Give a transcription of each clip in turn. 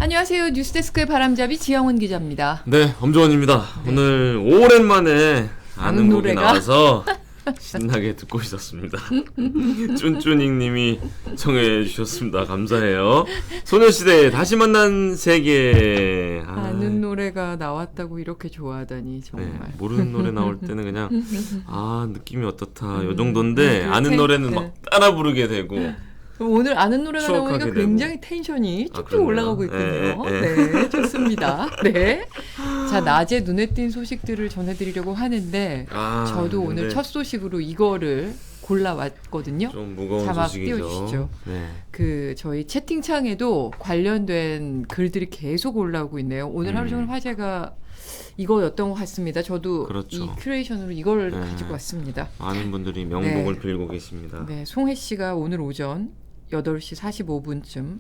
안녕하세요. 뉴스데스크의 바람잡이 지영은 기자입니다. 네, 엄정원입니다. 네. 오늘 오랜만에 아는 곡이 나와서 신나게 듣고 있었습니다. 쭌쭈닝님이 청해 주셨습니다. 감사해요. 소녀시대 다시 만난 세계. 아는 노래가 나왔다고 이렇게 좋아하다니 정말. 네, 모르는 노래 나올 때는 그냥 느낌이 어떻다 요 정도인데 아는 노래는 막 따라 부르게 되고. 오늘 아는 노래가 나오니까 굉장히 텐션이 쭉쭉 올라가고 있군요. 네, 좋습니다. 네. 자, 낮에 눈에 띈 소식들을 전해드리려고 하는데 저도 오늘 첫 소식으로 이거를 골라왔거든요. 좀 무거운 자막 소식이죠. 띄워주시죠. 네. 저희 채팅창에도 관련된 글들이 계속 올라오고 있네요. 오늘 하루 종일 화제가 이거였던 것 같습니다. 저도 그렇죠. 이 큐레이션으로 이걸 가지고 왔습니다. 많은 분들이 명복을 빌고 계십니다. 네, 송혜 씨가 오늘 오전 8시 45분쯤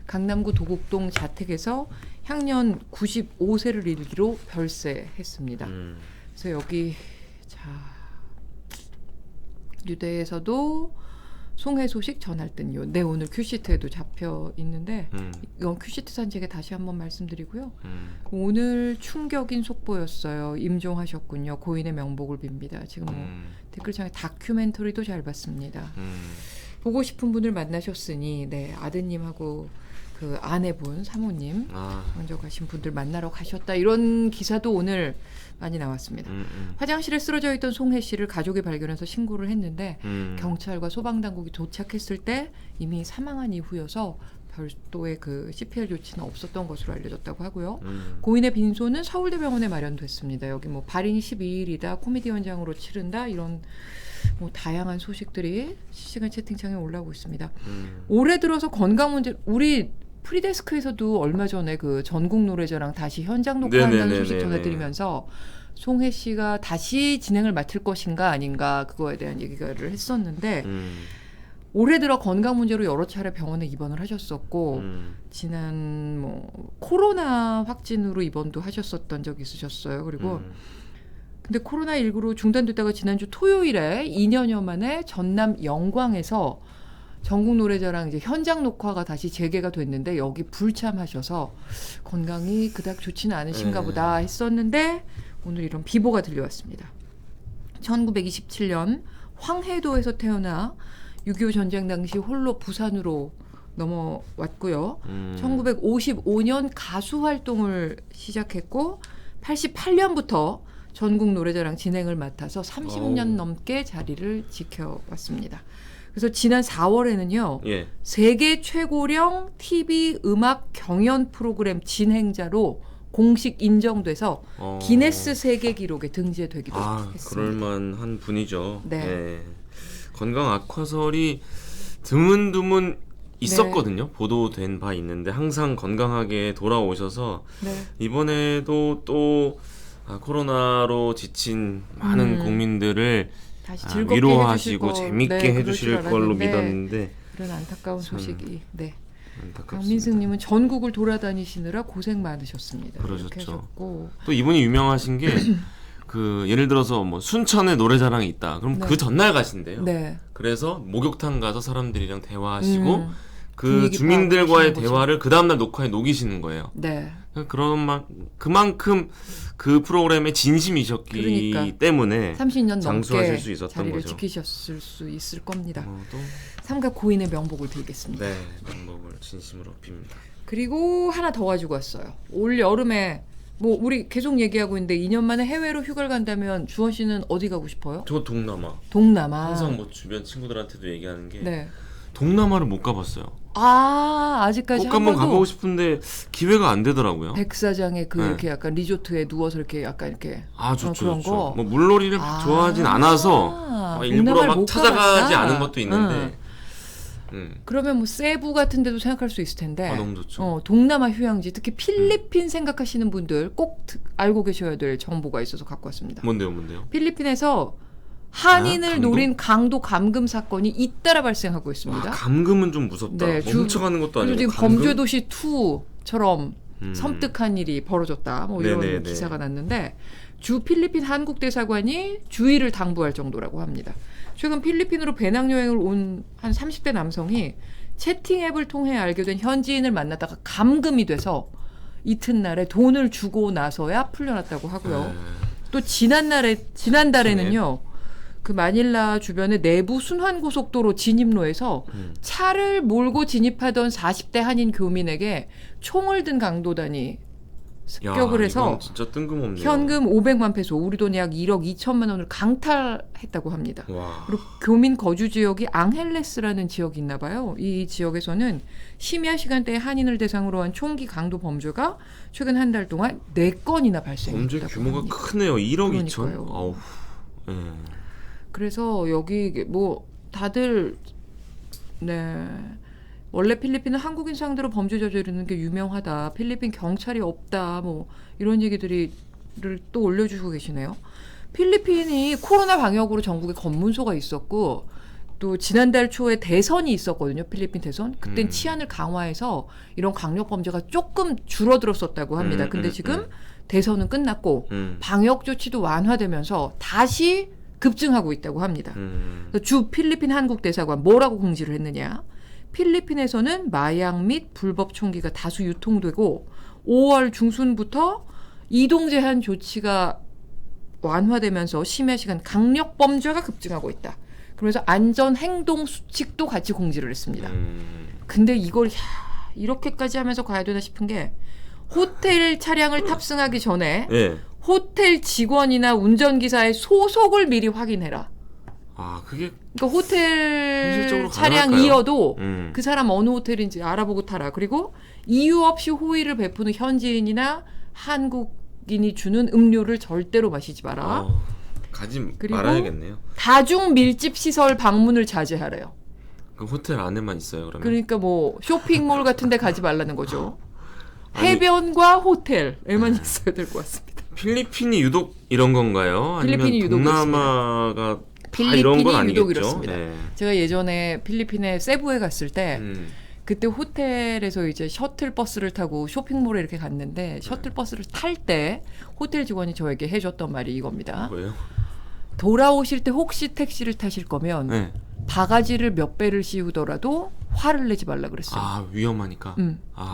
강남구 도곡동 자택에서 향년 95세를 일기로 별세했습니다. 그래서 여기 유대에서도 송혜 소식 전할 땐요. 네, 오늘 큐시트에도 잡혀 있는데 이건 큐시트 산책에 다시 한번 말씀드리고요. 오늘 충격인 속보였어요. 임종하셨군요. 고인의 명복을 빕니다. 지금 댓글창에 다큐멘터리도 잘 봤습니다. 보고 싶은 분을 만나셨으니 아드님하고 그 아내분, 사모님 먼저 가신 분들 만나러 가셨다. 이런 기사도 오늘 많이 나왔습니다. 화장실에 쓰러져 있던 송혜 씨를 가족이 발견해서 신고를 했는데 경찰과 소방당국이 도착했을 때 이미 사망한 이후여서 별도의 그 CPR 조치는 없었던 것으로 알려졌다고 하고요. 고인의 빈소는 서울대병원에 마련됐습니다. 여기 뭐 발인 12일이다, 코미디 현장으로 치른다, 이런 다양한 소식들이 실시간 채팅창에 올라오고 있습니다. 올해 들어서 건강 문제, 우리 프리데스크에서도 얼마 전에 그 전국 노래자랑 다시 현장 녹화한다는 소식 전해드리면서 송혜 씨가 다시 진행을 맡을 것인가 아닌가 그거에 대한 얘기를 했었는데 올해 들어 건강 문제로 여러 차례 병원에 입원을 하셨었고 지난 코로나 확진으로 입원도 하셨었던 적이 있으셨어요. 그리고 근데 코로나19로 중단됐다가 지난주 토요일에 2년여 만에 전남 영광에서 전국 노래자랑 이제 현장 녹화가 다시 재개가 됐는데 여기 불참하셔서 건강이 그닥 좋지는 않으신가 보다 했었는데 오늘 이런 비보가 들려왔습니다. 1927년 황해도에서 태어나 6.25 전쟁 당시 홀로 부산으로 넘어왔고요. 1955년 가수 활동을 시작했고 88년부터 전국 노래자랑 진행을 맡아서 30년 넘게 자리를 지켜왔습니다. 그래서 지난 4월에는요. 세계 최고령 TV 음악 경연 프로그램 진행자로 공식 인정돼서 기네스 세계 기록에 등재되기도 했습니다. 그럴만한 분이죠. 네. 건강 악화설이 드문드문 있었거든요. 보도된 바 있는데 항상 건강하게 돌아오셔서 이번에도 또 코로나로 지친 많은 국민들을 다시 위로하시고 재밌게 해주실 걸로 믿었는데 그런 안타까운 소식이 강민승님은 전국을 돌아다니시느라 고생 많으셨습니다. 그러셨죠. 또 이분이 유명하신 게 그 예를 들어서 뭐 순천에 노래자랑이 있다. 그럼 그 전날 가신대요. 그래서 목욕탕 가서 사람들이랑 대화하시고 그 주민들과의 대화를 그 다음날 녹화에 녹이시는 거예요. 그만큼 그 프로그램에 진심이셨기 때문에 30년 장수하실 수 있었던 자리를 거죠. 지키셨을 수 있을 겁니다. 삼가 고인의 명복을 빌겠습니다. 네, 명복을 진심으로 빕니다. 그리고 하나 더 가지고 왔어요. 올 여름에 우리 계속 얘기하고 있는데 2년 만에 해외로 휴가를 간다면 주원 씨는 어디 가고 싶어요? 저 동남아. 동남아. 항상 주변 친구들한테도 얘기하는 게 동남아를 못 가봤어요. 아직까지 꼭 한번 가보고 싶은데 기회가 안 되더라고요. 백사장에 이렇게 약간 리조트에 누워서 이렇게 약간 이렇게 좋죠, 그런 거. 뭐 물놀이를 좋아하진 않아서 일부러 막 찾아가지 않은 것도 있는데. 그러면 세부 같은 데도 생각할 수 있을 텐데. 너무 좋죠. 동남아 휴양지, 특히 필리핀 생각하시는 분들 꼭 알고 계셔야 될 정보가 있어서 갖고 왔습니다. 뭔데요? 필리핀에서 한인을 노린 강도 감금 사건이 잇따라 발생하고 있습니다. 감금은 좀 무섭다. 훔쳐가는 것도 아니고 지금 범죄도시 2처럼 섬뜩한 일이 벌어졌다. 이런 기사가 났는데 주 필리핀 한국 대사관이 주의를 당부할 정도라고 합니다. 최근 필리핀으로 배낭여행을 온 한 30대 남성이 채팅 앱을 통해 알게 된 현지인을 만나다가 감금이 돼서 이튿날에 돈을 주고 나서야 풀려났다고 하고요. 또 지난달에는요. 그 마닐라 주변의 내부 순환고속도로 진입로에서 차를 몰고 진입하던 40대 한인 교민에게 총을 든 강도단이 습격을 해서 진짜 뜬금없네요. 현금 500만 페소, 우리 돈 약 1억 2천만 원을 강탈했다고 합니다. 와. 그리고 교민 거주 지역이 앙헬레스라는 지역이 있나 봐요. 이 지역에서는 심야 시간대에 한인을 대상으로 한 총기 강도 범죄가 최근 한 달 동안 4건이나 발생했다고 범죄 규모가 합니다. 크네요. 1억 그러니까요. 2천. 아우. 그래서 여기 뭐 다들 원래 필리핀은 한국인 상대로 범죄 저지르는 게 유명하다. 필리핀 경찰이 없다. 뭐 이런 얘기들을 또 올려주고 계시네요. 필리핀이 코로나 방역으로 전국에 검문소가 있었고 또 지난달 초에 대선이 있었거든요. 필리핀 대선. 그땐 치안을 강화해서 이런 강력 범죄가 조금 줄어들었었다고 합니다. 근데 지금 대선은 끝났고 방역 조치도 완화되면서 다시 급증하고 있다고 합니다. 주 필리핀 한국 대사관 뭐라고 공지를 했느냐. 필리핀에서는 마약 및 불법 총기가 다수 유통되고 5월 중순부터 이동 제한 조치가 완화되면서 심야 시간 강력 범죄가 급증하고 있다. 그러면서 안전 행동 수칙도 같이 공지를 했습니다. 근데 이걸 이렇게까지 하면서 가야 되나 싶은 게 호텔 차량을 탑승하기 전에 호텔 직원이나 운전기사의 소속을 미리 확인해라. 그게 그러니까 호텔 차량이어도 그 사람 어느 호텔인지 알아보고 타라. 그리고 이유 없이 호의를 베푸는 현지인이나 한국인이 주는 음료를 절대로 마시지 마라. 가지 말아야겠네요. 다중 밀집 시설 방문을 자제하래요. 그 호텔 안에만 있어요, 그러면? 그러니까 뭐 쇼핑몰 같은 데 가지 말라는 거죠. 해변과 호텔에만 있어야 될 것 같습니다. 필리핀이 유독 이런 건가요? 필리핀이 아니면 동남아가 다 이런 건 아니겠죠? 유독 이렇습니다. 제가 예전에 필리핀에 세부에 갔을 때 그때 호텔에서 이제 셔틀버스를 타고 쇼핑몰에 이렇게 갔는데 셔틀버스를 탈 때 호텔 직원이 저에게 해줬던 말이 이겁니다. 뭐예요? 돌아오실 때 혹시 택시를 타실 거면 바가지를 몇 배를 씌우더라도 화를 내지 말라 그랬어요. 위험하니까.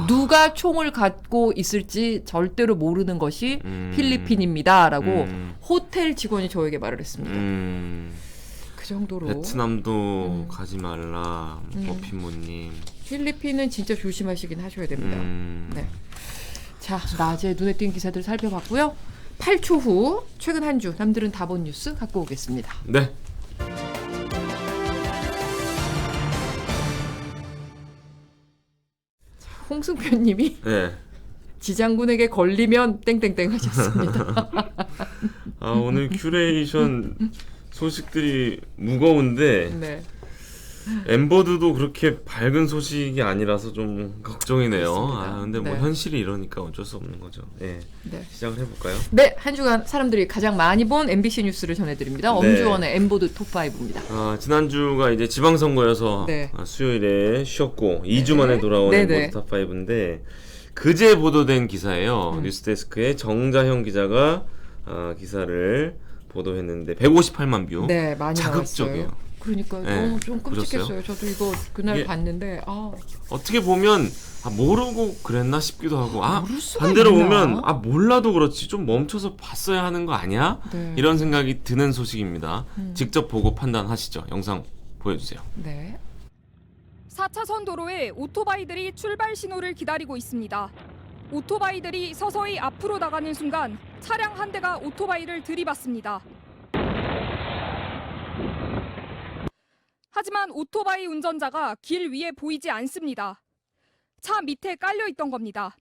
누가 총을 갖고 있을지 절대로 모르는 것이 필리핀입니다라고 호텔 직원이 저에게 말을 했습니다. 그 정도로. 베트남도 가지 말라, 버피모님. 필리핀은 진짜 조심하시긴 하셔야 됩니다. 네. 자, 낮에 눈에 띈 기사들 살펴봤고요. 8초 후 최근 한 주 남들은 다 본 뉴스 갖고 오겠습니다. 네. 홍승표님이 지장군에게 걸리면 땡땡땡 하셨습니다. 오늘 큐레이션 소식들이 무거운데 엠버드도 그렇게 밝은 소식이 아니라서 좀 걱정이네요. 근데 뭐 현실이 이러니까 어쩔 수 없는 거죠. 시작을 해볼까요? 네, 한 주간 사람들이 가장 많이 본 MBC 뉴스를 전해드립니다. 엄주원의 엠버드 톱5입니다. 지난주가 이제 지방선거여서 수요일에 쉬었고 2주 만에 돌아온 엠버드 톱5인데 그제 보도된 기사예요. 뉴스데스크의 정자형 기자가 기사를 보도했는데 158만 뷰. 네, 많이 자극적이에요. 나왔어요. 그러니까 너무 좀 끔찍했어요. 보셨어요? 저도 이거 그날 봤는데 어떻게 보면 모르고 그랬나 싶기도 하고 있나? 반대로 보면 몰라도 그렇지 좀 멈춰서 봤어야 하는 거 아니야? 이런 생각이 드는 소식입니다. 직접 보고 판단하시죠. 영상 보여주세요. 네. 4차선 도로에 오토바이들이 출발 신호를 기다리고 있습니다. 오토바이들이 서서히 앞으로 나가는 순간 차량 한 대가 오토바이를 들이받습니다. 하지만 오토바이 운전자가 길 위에 보이지 않습니다. 차 밑에 깔려 있던 겁니다.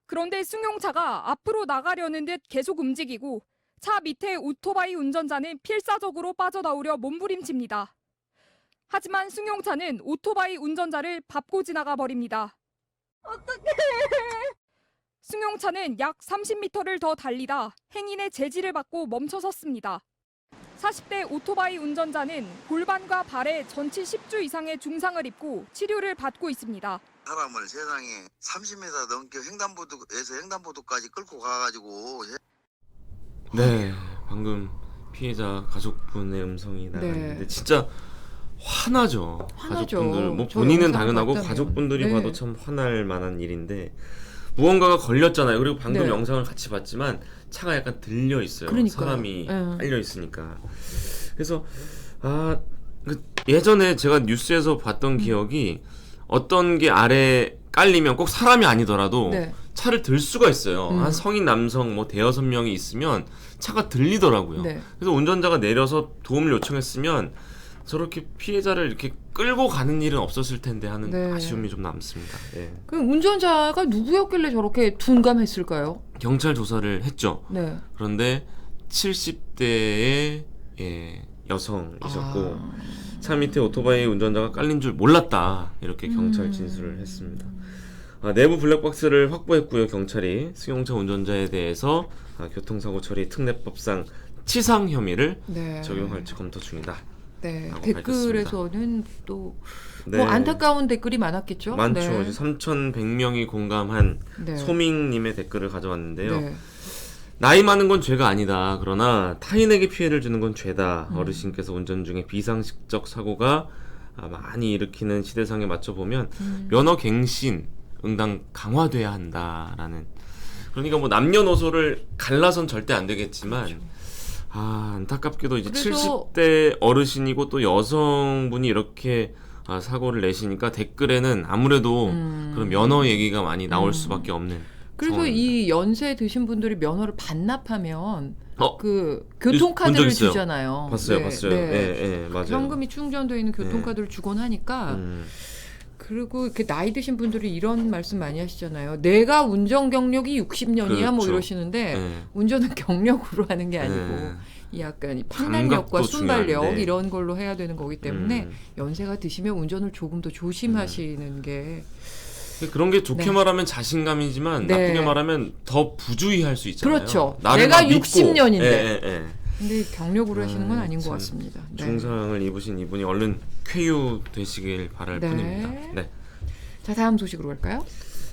그런데 승용차가 앞으로 나가려는 듯 계속 움직이고 차 밑에 오토바이 운전자는 필사적으로 빠져나오려 몸부림칩니다. 하지만 승용차는 오토바이 운전자를 밟고 지나가 버립니다. 어떡해! 승용차는 약 30m를 더 달리다 행인의 제지를 받고 멈춰섰습니다. 40대 오토바이 운전자는 골반과 발에 전치 10주 이상의 중상을 입고 치료를 받고 있습니다. 사람을 세상에 30m 넘게 횡단보도까지 끌고 가가지고. 네, 방금 피해자 가족분의 음성이 나갔는데 진짜 화나죠. 가족분들 본인은 당연하고 가족분들이 봐도 참 화날 만한 일인데 무언가가 걸렸잖아요. 그리고 방금 네. 영상을 같이 봤지만 차가 약간 들려 있어요. 그러니까요. 사람이 네. 깔려 있으니까. 그래서 예전에 제가 뉴스에서 봤던 기억이 어떤 게 아래 깔리면 꼭 사람이 아니더라도 네. 차를 들 수가 있어요. 한 성인 남성 뭐 대여섯 명이 있으면 차가 들리더라고요. 네. 그래서 운전자가 내려서 도움을 요청했으면 저렇게 피해자를 이렇게 끌고 가는 일은 없었을 텐데 하는 네. 아쉬움이 좀 남습니다. 예. 그 운전자가 누구였길래 저렇게 둔감했을까요? 경찰 조사를 했죠. 네. 그런데 70대의 여성이셨고 차 밑에 오토바이 운전자가 깔린 줄 몰랐다 이렇게 경찰 진술을 했습니다. 내부 블랙박스를 확보했고요. 경찰이 승용차 운전자에 대해서 교통사고 처리 특례법상 치상 혐의를 네. 적용할지 검토 중이다. 네. 라고 댓글에서는 또 네. 뭐 안타까운 댓글이 많았겠죠. 많죠. 네. 3,100명이 공감한 네. 소밍님의 댓글을 가져왔는데요. 네. 나이 많은 건 죄가 아니다. 그러나 타인에게 피해를 주는 건 죄다. 어르신께서 운전 중에 비상식적 사고가 많이 일으키는 시대상에 맞춰보면 면허 갱신 응당 강화돼야 한다라는. 그러니까 뭐 남녀노소를 갈라선 절대 안 되겠지만 그렇죠. 안타깝게도 이제 그래서 70대 어르신이고 또 여성분이 이렇게 사고를 내시니까 댓글에는 아무래도 그런 면허 얘기가 많이 나올 수밖에 없는. 그래서 상황입니다. 이 연세 드신 분들이 면허를 반납하면 그 본적 교통카드를 있어요. 주잖아요. 봤어요. 네. 맞아요. 현금이 충전되어 있는 교통카드를 주곤 하니까 그리고 이렇게 나이 드신 분들이 이런 말씀 많이 하시잖아요. 내가 운전 경력이 60년이야 뭐 그렇죠. 이러시는데 네. 운전은 경력으로 하는 게 아니고 네. 이 약간 이 판단력과 감각도 순발력 중요한데. 이런 걸로 해야 되는 거기 때문에 연세가 드시면 운전을 조금 더 조심하시는 게 그런 게 좋게 네. 말하면 자신감이지만 네. 나쁘게 말하면 더 부주의할 수 있잖아요. 그렇죠. 나를 내가 막 믿고. 60년인데. 근데 경력으로 하시는 건 아닌 것 참 같습니다. 네. 중상을 입으신 이분이 얼른 쾌유되시길 바랄 네. 뿐입니다. 네. 자, 다음 소식으로 갈까요?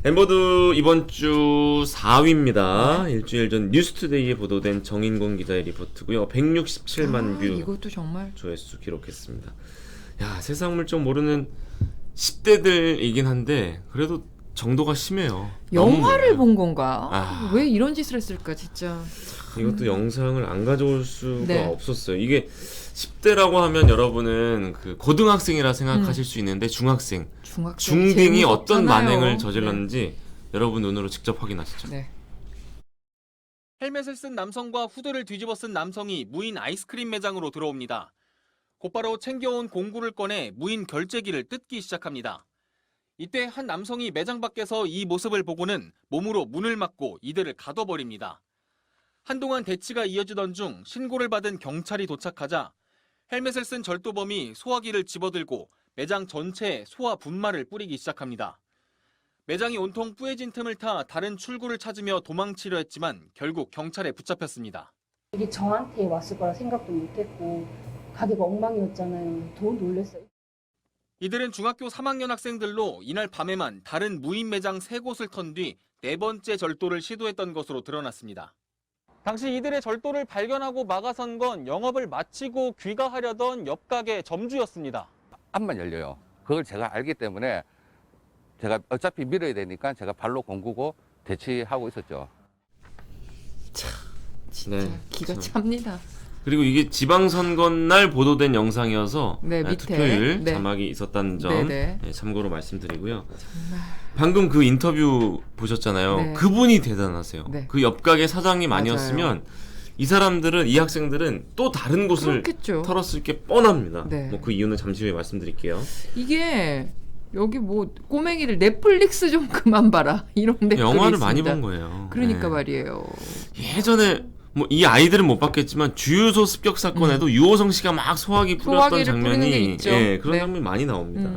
엠버드 이번 주 4위입니다. 일주일 전 뉴스투데이에 보도된 정인곤 기자의 리포트고요. 167만 뷰 이것도 정말 조회수 기록했습니다. 야, 세상 물정 모르는 10대들이긴 한데 그래도 정도가 심해요. 영화를 너무 본 건가? 아. 왜 이런 짓을 했을까 진짜. 이것도 영상을 안 가져올 수가 네. 없었어요. 이게 10대라고 하면 여러분은 그 고등학생이라 생각하실 수 있는데 중학생, 중딩이 어떤 만행을 저질렀는지 여러분 눈으로 직접 확인하시죠. 네. 헬멧을 쓴 남성과 후드를 뒤집어 쓴 남성이 무인 아이스크림 매장으로 들어옵니다. 곧바로 챙겨온 공구를 꺼내 무인 결제기를 뜯기 시작합니다. 이때 한 남성이 매장 밖에서 이 모습을 보고는 몸으로 문을 막고 이들을 가둬버립니다. 한동안 대치가 이어지던 중 신고를 받은 경찰이 도착하자 헬멧을 쓴 절도범이 소화기를 집어들고 매장 전체에 소화 분말을 뿌리기 시작합니다. 매장이 온통 뿌해진 틈을 타 다른 출구를 찾으며 도망치려 했지만 결국 경찰에 붙잡혔습니다. 이게 저한테 왔을 거라 생각도 못했고 가게가 엉망이었잖아요. 더 놀랐어요. 이들은 중학교 3학년 학생들로 이날 밤에만 다른 무인 매장 3곳을 턴 뒤 4번째 절도를 시도했던 것으로 드러났습니다. 당시 이들의 절도를 발견하고 막아선 건 영업을 마치고 귀가하려던 옆 가게 점주였습니다. 앞만 열려요. 그걸 제가 알기 때문에 제가 어차피 밀어야 되니까 제가 발로 공구고 대치하고 있었죠. 진짜 기가 찹니다. 그리고 이게 지방선거 날 보도된 영상이어서 네, 밑에. 투표일 네. 자막이 있었다는 점 네. 참고로 말씀드리고요. 정말. 방금 그 인터뷰 보셨잖아요. 네. 그분이 대단하세요. 네. 그 옆가게 사장님 아니었으면 이 사람들은, 이 학생들은 또 다른 곳을 그렇겠죠. 털었을 게 뻔합니다. 네. 뭐 그 이유는 잠시 후에 말씀드릴게요. 이게 여기 뭐 꼬맹이를 넷플릭스 좀 그만 봐라 이런 댓글이 영화를 있습니다. 많이 본 거예요. 그러니까 네. 말이에요. 예전에 뭐 이 아이들은 못 봤겠지만 주유소 습격 사건에도 유호성 씨가 막 소화기 뿌렸던 소화기를 뿌리는 게 장면이 있죠. 그런 네. 장면이 많이 나옵니다.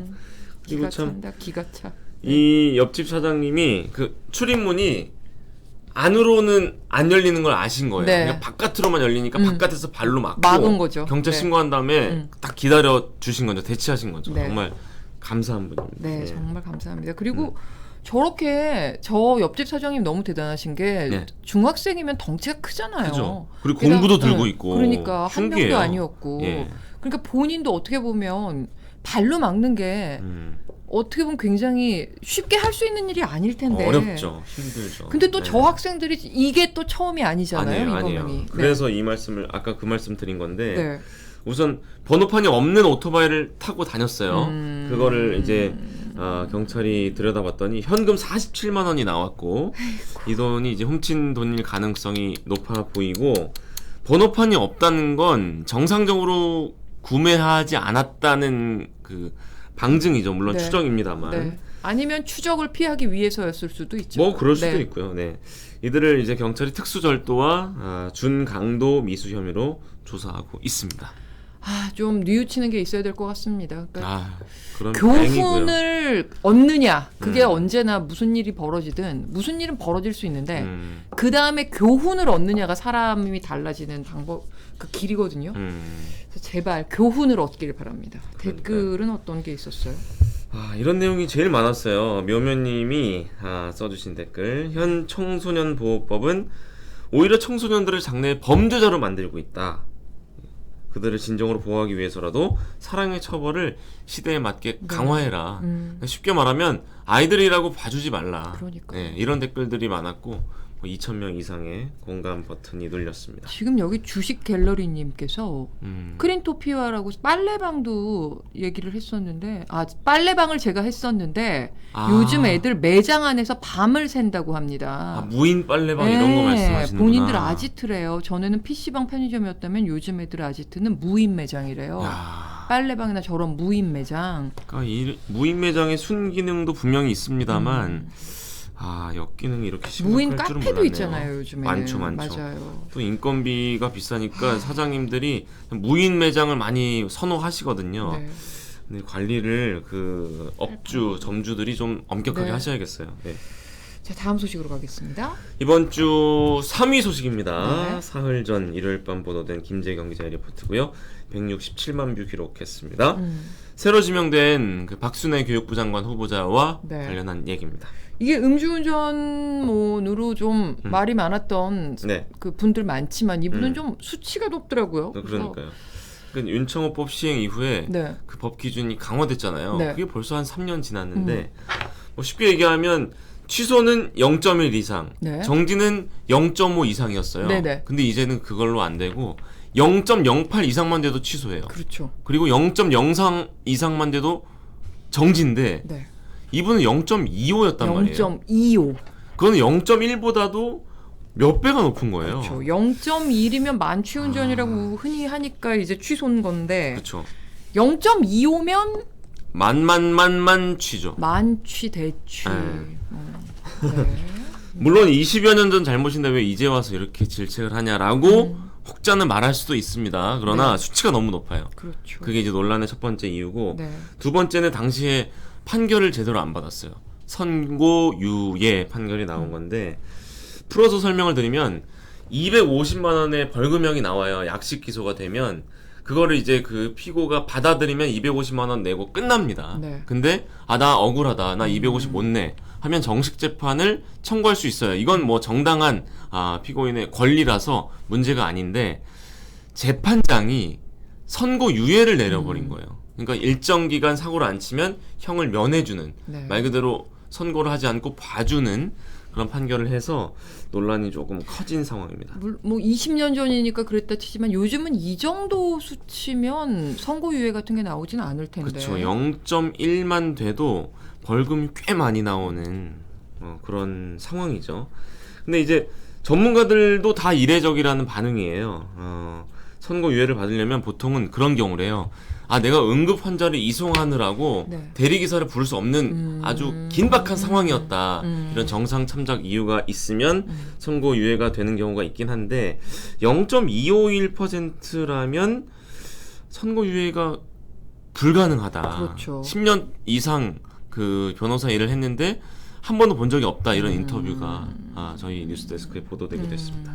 그리고 기가 참 찬다. 기가 차. 이 옆집 사장님이 그 출입문이 안으로는 안 열리는 걸 아신 거예요. 네. 그냥 바깥으로만 열리니까 바깥에서 발로 막은 거죠. 경찰 네. 신고한 다음에 딱 기다려 주신 거죠. 대치하신 거죠. 네. 정말 감사한 분입니다. 네, 예. 정말 감사합니다. 그리고 저렇게 저 옆집 사장님 너무 대단하신 게 네. 중학생이면 덩치가 크잖아요. 그죠. 그리고 공구도 들고 있고. 그러니까 한 명도 흉기예요. 아니었고. 예. 그러니까 본인도 어떻게 보면 발로 막는 게 어떻게 보면 굉장히 쉽게 할 수 있는 일이 아닐 텐데. 어렵죠. 힘들죠. 근데 또 네. 저 학생들이 이게 또 처음이 아니잖아요. 아니에요. 그래서 이 말씀을 아까 그 말씀 드린 건데 네. 우선 번호판이 없는 오토바이를 타고 다녔어요. 그거를 이제 경찰이 들여다봤더니 현금 47만 원이 나왔고 이 돈이 이제 훔친 돈일 가능성이 높아 보이고 번호판이 없다는 건 정상적으로 구매하지 않았다는 그 방증이죠. 물론 네. 추정입니다만. 네. 아니면 추적을 피하기 위해서였을 수도 있죠. 뭐 그럴 수도 네. 있고요. 네. 이들을 이제 경찰이 특수절도와 준강도 미수 혐의로 조사하고 있습니다. 좀 뉘우치는 게 있어야 될 것 같습니다. 그러니까 그럼 교훈을 얻느냐 그게 언제나 무슨 일이 벌어지든 무슨 일은 벌어질 수 있는데 그 다음에 교훈을 얻느냐가 사람이 달라지는 방법 그 길이거든요. 그래서 제발 교훈을 얻기를 바랍니다. 그러니까요. 댓글은 어떤 게 있었어요? 이런 내용이 제일 많았어요. 묘묘님이 써주신 댓글. 현 청소년 보호법은 오히려 청소년들을 장래의 범죄자로 만들고 있다. 그들을 진정으로 보호하기 위해서라도 사랑의 처벌을 시대에 맞게 강화해라. 쉽게 말하면 아이들이라고 봐주지 말라. 그러니까. 네, 이런 댓글들이 많았고 2,000명 이상의 공감 버튼이 눌렸습니다. 지금 여기 주식 갤러리님께서 크린토피아라고 빨래방도 얘기를 했었는데 빨래방을 제가 했었는데 요즘 애들 매장 안에서 밤을 샌다고 합니다. 무인 빨래방 이런 거 말씀하시는구나. 본인들 아지트래요. 전에는 PC방 편의점이었다면 요즘 애들 아지트는 무인 매장이래요. 빨래방이나 저런 무인 매장. 그러니까 이 무인 매장의 순기능도 분명히 있습니다만 역기능이 이렇게 무인 심각할 줄은 카페도 몰랐네요. 있잖아요, 요즘에. 많죠. 맞아요. 또 인건비가 비싸니까 사장님들이 무인 매장을 많이 선호하시거든요. 네. 근데 관리를 업주, 점주들이 좀 엄격하게 네. 하셔야겠어요. 네. 자, 다음 소식으로 가겠습니다. 이번 주 3위 소식입니다. 네. 사흘 전 일요일 밤 보도된 김재경 기자의 리포트고요. 167만 뷰 기록했습니다. 새로 지명된 박순애 교육부 장관 후보자와 네. 관련한 얘기입니다. 이게 음주운전으로 좀 말이 많았던 네. 그 분들 많지만 이분은 좀 수치가 높더라고요. 그러니까요. 그러니까 윤창호법 시행 이후에 네. 그 법 기준이 강화됐잖아요. 네. 그게 벌써 한 3년 지났는데 뭐 쉽게 얘기하면 취소는 0.1 이상, 네. 정지는 0.5 이상이었어요. 네네. 근데 이제는 그걸로 안 되고 0.08 이상만 돼도 취소해요. 그렇죠. 그리고 0.03 이상만 돼도 정지인데 네. 이분은 0.25였단 말이에요. 0.25. 그거는 0.1보다도 몇 배가 높은 거예요. 그렇죠. 0.1이면 만취운전이라고 흔히 하니까 이제 취소인 건데 그렇죠. 0.25면 만만 취죠. 만취 대취. 네. 네. 물론 20여 년 전 잘못인데 왜 이제 와서 이렇게 질책을 하냐라고 혹자는 말할 수도 있습니다. 그러나 네. 수치가 너무 높아요. 그렇죠. 그게 이제 논란의 첫 번째 이유고 네. 두 번째는 당시에 판결을 제대로 안 받았어요. 선고유예 판결이 나온 건데 풀어서 설명을 드리면 250만 원의 벌금형이 나와요. 약식 기소가 되면 그거를 이제 그 피고가 받아들이면 250만 원 내고 끝납니다. 네. 근데 나 억울하다. 나 250 못 내. 하면 정식 재판을 청구할 수 있어요. 이건 뭐 정당한 피고인의 권리라서 문제가 아닌데 재판장이 선고유예를 내려버린 거예요. 그러니까 일정 기간 사고를 안 치면 형을 면해주는 네. 말 그대로 선고를 하지 않고 봐주는 그런 판결을 해서 논란이 조금 커진 상황입니다. 뭐 20년 전이니까 그랬다 치지만 요즘은 이 정도 수치면 선고유예 같은 게 나오진 않을 텐데. 그렇죠. 0.1만 돼도 벌금이 꽤 많이 나오는 그런 상황이죠. 근데 이제 전문가들도 다 이례적이라는 반응이에요. 선고유예를 받으려면 보통은 그런 경우래요. 내가 응급 환자를 이송하느라고 네. 대리기사를 부를 수 없는 아주 긴박한 상황이었다. 이런 정상 참작 이유가 있으면 선고유예가 되는 경우가 있긴 한데 0.251%라면 선고유예가 불가능하다. 그렇죠. 10년 이상 그 변호사 일을 했는데 한 번도 본 적이 없다. 이런 인터뷰가 저희 뉴스데스크에 보도되기도 했습니다.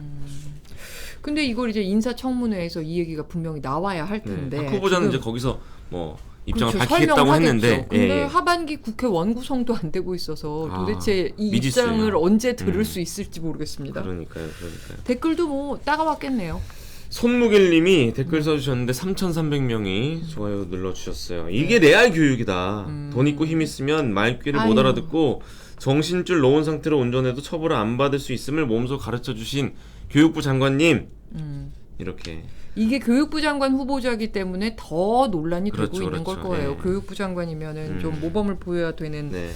근데 이걸 이제 인사청문회에서 이 얘기가 분명히 나와야 할 텐데. 박 후보자는 이제 거기서 뭐 입장을 그렇죠. 밝히겠다고 설명하겠죠. 했는데 근데 하반기 국회 원구성도 안 되고 있어서 도대체 이 미지수예요. 입장을 언제 들을 수 있을지 모르겠습니다. 그러니까요. 댓글도 뭐 따가웠겠네요. 손무길님이 댓글 써주셨는데 3,300명이 좋아요 눌러주셨어요. 이게 레알 교육이다. 돈 있고 힘 있으면 말귀를 못 알아듣고 정신줄 놓은 상태로 운전해도 처벌을 안 받을 수 있음을 몸소 가르쳐주신 교육부 장관님. 이렇게. 이게 교육부 장관 후보자이기 때문에 더 논란이 되고 있는 걸 거예요. 네. 교육부 장관이면은 좀 모범을 보여야 되는. 네.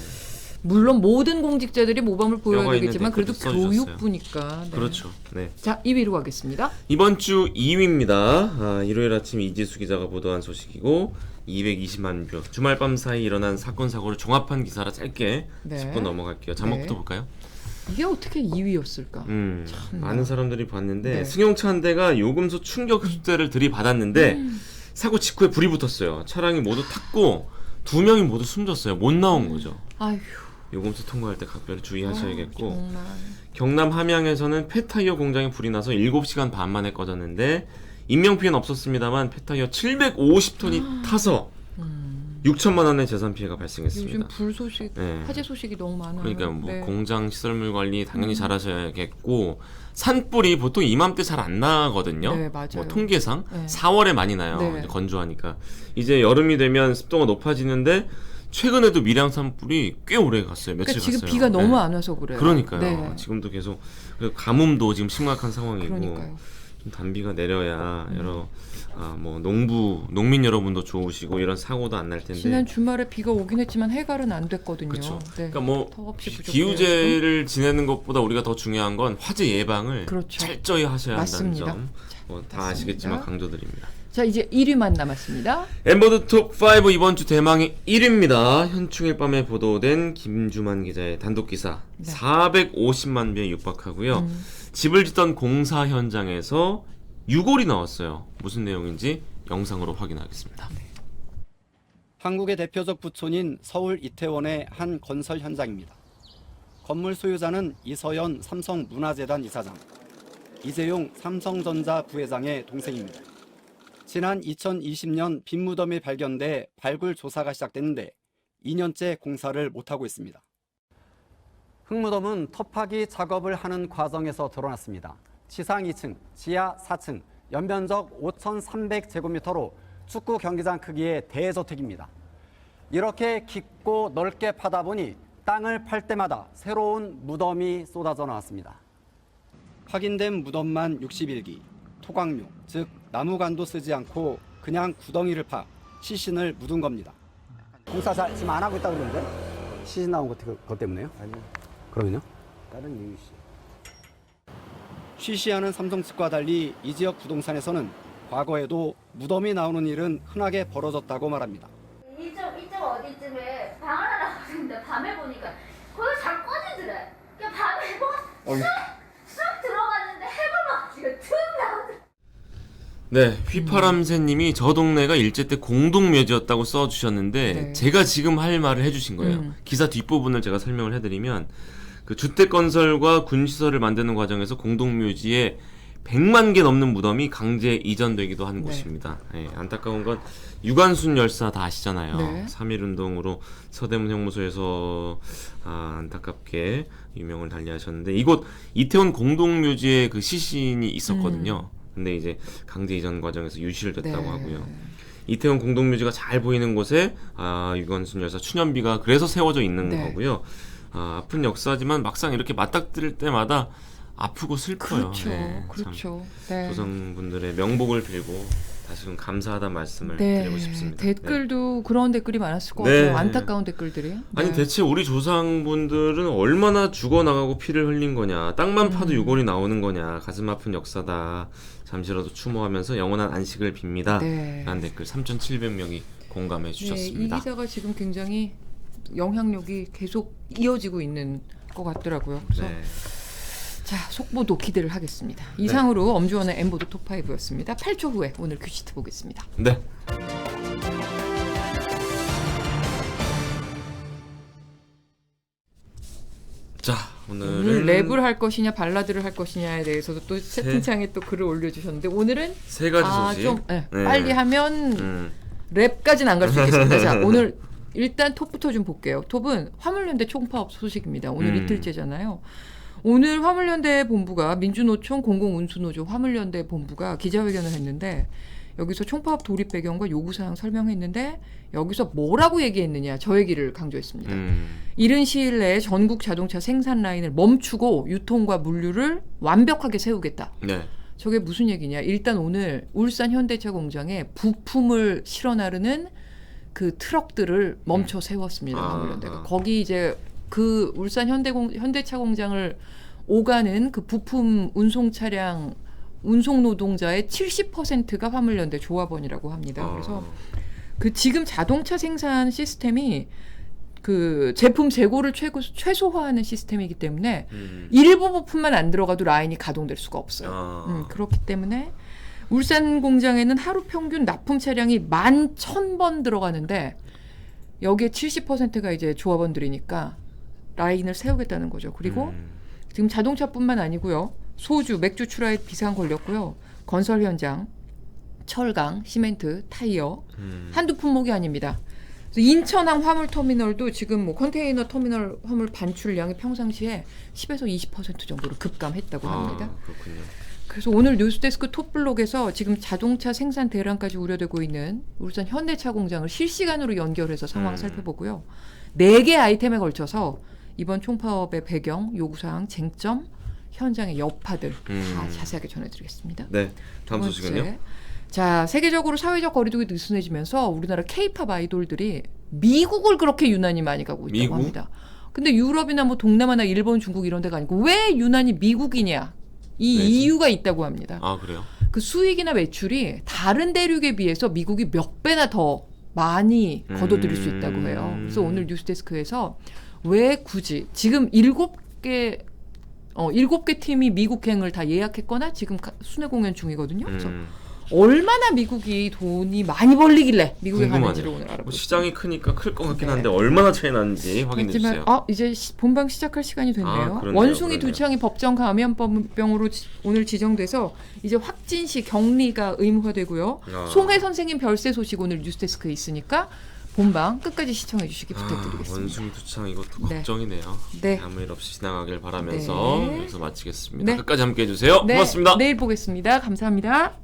물론 모든 공직자들이 모범을 보여야 뼈가 있는 되겠지만 그래도 댓글도 교육부니까. 네. 그렇죠. 네. 자, 2위로 가겠습니다. 이번 주 2위입니다. 일요일 아침 이지수 기자가 보도한 소식이고 220만 뷰. 주말 밤 사이 일어난 사건 사고를 종합한 기사라 짧게 네. 짚고 넘어갈게요. 자막부터 네. 볼까요? 이게 어떻게 2위였을까? 많은 사람들이 봤는데 네. 승용차 한 대가 요금소 충격 흡수대를 들이받았는데 사고 직후에 불이 붙었어요. 차량이 모두 탔고 2명이 모두 숨졌어요. 못 나온 거죠. 아휴. 요금소 통과할 때 각별히 주의하셔야겠고 정말. 경남 함양에서는 폐타이어 공장에 불이 나서 7시간 반 만에 꺼졌는데 인명피해는 없었습니다만 폐타이어 750톤이 타서 6천만 원의 재산 피해가 발생했습니다. 요즘 불 소식, 네. 화재 소식이 너무 많아요. 그러니까 뭐 네. 공장 시설물 관리 당연히 잘하셔야겠고 산불이 보통 이맘때 잘 안 나거든요. 네, 맞아요. 뭐 통계상 네. 4월에 많이 나요. 네. 이제 건조하니까 이제 여름이 되면 습도가 높아지는데 최근에도 밀양 산불이 꽤 오래 갔어요. 며칠 그러니까 지금 갔어요. 비가 너무 네. 안 와서 그래요. 그러니까요. 네. 지금도 계속 가뭄도 지금 심각한 상황이고 그러니까요. 좀 단비가 내려야 여러 뭐 농민 여러분도 좋으시고 이런 사고도 안 날 텐데. 지난 주말에 비가 오긴 했지만 해갈은 안 됐거든요. 그렇죠. 네. 그러니까 뭐 턱없이 부족해요, 기후재를 지내는 것보다 우리가 더 중요한 건 화재 예방을 그렇죠. 철저히 하셔야 맞습니다. 한다는 점. 뭐 다 맞습니다. 아시겠지만 강조드립니다. 자, 이제 1위만 남았습니다. 엠버드 톱5 이번 주 대망의 1위입니다. 현충일 밤에 보도된 김주만 기자의 단독 기사. 네. 450만 뷰에 육박하고요. 집을 짓던 공사 현장에서 유골이 나왔어요. 무슨 내용인지 영상으로 확인하겠습니다. 한국의 대표적 부촌인 서울 이태원의 한 건설 현장입니다. 건물 소유자는 이서연 삼성문화재단 이사장, 이재용 삼성전자 부회장의 동생입니다. 지난 2020년 빈무덤이 발견돼 발굴 조사가 시작됐는데 2년째 공사를 못하고 있습니다. 흙무덤은 터파기 작업을 하는 과정에서 드러났습니다. 지상 2층, 지하 4층, 연면적 5,300제곱미터로 축구 경기장 크기의 대저택입니다. 이렇게 깊고 넓게 파다 보니 땅을 팔 때마다 새로운 무덤이 쏟아져 나왔습니다. 확인된 무덤만 61기, 토광용, 즉 나무관도 쓰지 않고 그냥 구덩이를 파 시신을 묻은 겁니다. 공사 지금 안 하고 있다고 그러는데? 시신 나온 것 때문에요? 아니요. 그러면요? 다른 이유시. 쉬쉬하는 삼성 측과 달리 이 지역 부동산에서는 과거에도 무덤이 나오는 일은 흔하게 벌어졌다고 말합니다. 이쪽 어디쯤에 방 하나 나왔는데 밤에 보니까 거기 잘 꺼지더래. 그냥 밤에 쑥 들어갔는데 해골 막지가 툭 나오더래. 네, 휘파람새님이 저 동네가 일제 때 공동묘지였다고 써주셨는데 네. 제가 지금 할 말을 해주신 거예요. 기사 뒷부분을 제가 설명을 해드리면 그 주택 건설과 군시설을 만드는 과정에서 공동묘지에 100만 개 넘는 무덤이 강제 이전되기도 한 네. 곳입니다. 네, 안타까운 건 유관순 열사 다 아시잖아요. 네. 3.1운동으로 서대문 형무소에서 안타깝게 유명을 달리하셨는데 이곳 이태원 공동묘지에 그 시신이 있었거든요. 근데 이제 강제 이전 과정에서 유실을 됐다고 네. 하고요. 이태원 공동묘지가 잘 보이는 곳에 유관순 열사 추념비가 그래서 세워져 있는 네. 거고요. 아픈 역사지만 막상 이렇게 맞닥뜨릴 때마다 아프고 슬퍼요. 그렇죠. 네, 그렇죠. 네. 조상분들의 명복을 빌고 다시금 감사하다는 말씀을 네. 드리고 싶습니다. 댓글도 그런 댓글이 많았을 것 네. 같아요. 안타까운 댓글들이. 아니 네. 대체 우리 조상분들은 얼마나 죽어나가고 피를 흘린 거냐, 땅만 파도 유골이 나오는 거냐, 가슴 아픈 역사다. 잠시라도 추모하면서 영원한 안식을 빕니다. 네. 라는 댓글 3,700명이 공감해 주셨습니다. 네, 이 기사가 지금 굉장히 영향력이 계속 이어지고 있는 것 같더라고요. 그래서 네. 자, 속보도 기대를 하겠습니다. 이상으로 엄주원의 엠보드 톱5였습니다. 8초 후에 오늘 큐시트 보겠습니다. 네. 자, 오늘은 랩을 할 것이냐 발라드를 할 것이냐에 대해서도 또 채팅창에 또 글을 올려주셨는데 오늘은 세 가지 소식. 좀 빨리 하면 랩까지는 안 갈 수 있겠습니다. 자, 오늘 일단 톱부터 좀 볼게요. 톱은 화물연대 총파업 소식입니다. 오늘 이틀째잖아요. 오늘 화물연대 본부가 민주노총 공공운수노조 화물연대 본부가 기자회견을 했는데 여기서 총파업 돌입 배경과 요구사항 설명했는데 여기서 뭐라고 얘기했느냐 저 얘기를 강조했습니다. 이른 시일 내에 전국 자동차 생산 라인을 멈추고 유통과 물류를 완벽하게 세우겠다. 네. 저게 무슨 얘기냐. 일단 오늘 울산 현대차 공장에 부품을 실어 나르는 그 트럭들을 멈춰 세웠습니다. 화물연대가. 거기 이제 그 울산 현대차 공장을 오가는 그 부품 운송 차량 운송 노동자의 70%가 화물연대 조합원이라고 합니다. 그래서 그 지금 자동차 생산 시스템이 그 제품 재고를 최소화하는 시스템이기 때문에 일부 부품만 안 들어가도 라인이 가동될 수가 없어요. 그렇기 때문에 울산 공장에는 하루 평균 납품 차량이 11,000번 들어가는데 여기에 70%가 이제 조합원들이니까 라인을 세우겠다는 거죠. 그리고 지금 자동차뿐만 아니고요. 소주, 맥주 출하에 비상 걸렸고요. 건설 현장, 철강, 시멘트, 타이어 한두 품목이 아닙니다. 그래서 인천항 화물터미널도 지금 뭐 컨테이너 터미널 화물 반출량이 평상시에 10에서 20% 정도로 급감했다고 합니다. 그렇군요. 그래서 오늘 뉴스데스크 톱블록에서 지금 자동차 생산 대란까지 우려되고 있는 울산 현대차 공장을 실시간으로 연결해서 상황 살펴보고요. 4개 아이템에 걸쳐서 이번 총파업의 배경, 요구사항, 쟁점, 현장의 여파들 다 자세하게 전해드리겠습니다. 네, 다음 소식은요? 자, 세계적으로 사회적 거리두기 느슨해지면서 우리나라 K-팝 아이돌들이 미국을 그렇게 유난히 많이 가고 있다고 합니다. 근데 유럽이나 뭐 동남아나 일본, 중국 이런 데가 아니고 왜 유난히 미국이냐? 이 이유가 있다고 합니다. 아, 그래요? 그 수익이나 매출이 다른 대륙에 비해서 미국이 몇 배나 더 많이 거둬들일 수 있다고 해요. 그래서 오늘 뉴스데스크에서 왜 굳이 지금 7개 팀이 미국행을 다 예약했거나 지금 순회 공연 중이거든요. 그래서 얼마나 미국이 돈이 많이 벌리길래 미국에 가는지를 오늘 알아보겠습니다. 뭐 시장이 크니까 클 것 같긴 한데 얼마나 차이 나는지 확인해 주세요. 이제 본방 시작할 시간이 됐네요. 그러네요, 원숭이 두창이 법정 감염병으로 오늘 지정돼서 이제 확진 시 격리가 의무화되고요. 송혜 선생님 별세 소식 오늘 뉴스데스크에 있으니까 본방 끝까지 시청해 주시기 부탁드리겠습니다. 원숭이 두창 이것도 걱정이네요. 네. 아무 일 없이 지나가길 바라면서 여기서 마치겠습니다. 끝까지 함께해 주세요. 고맙습니다. 내일 보겠습니다. 감사합니다.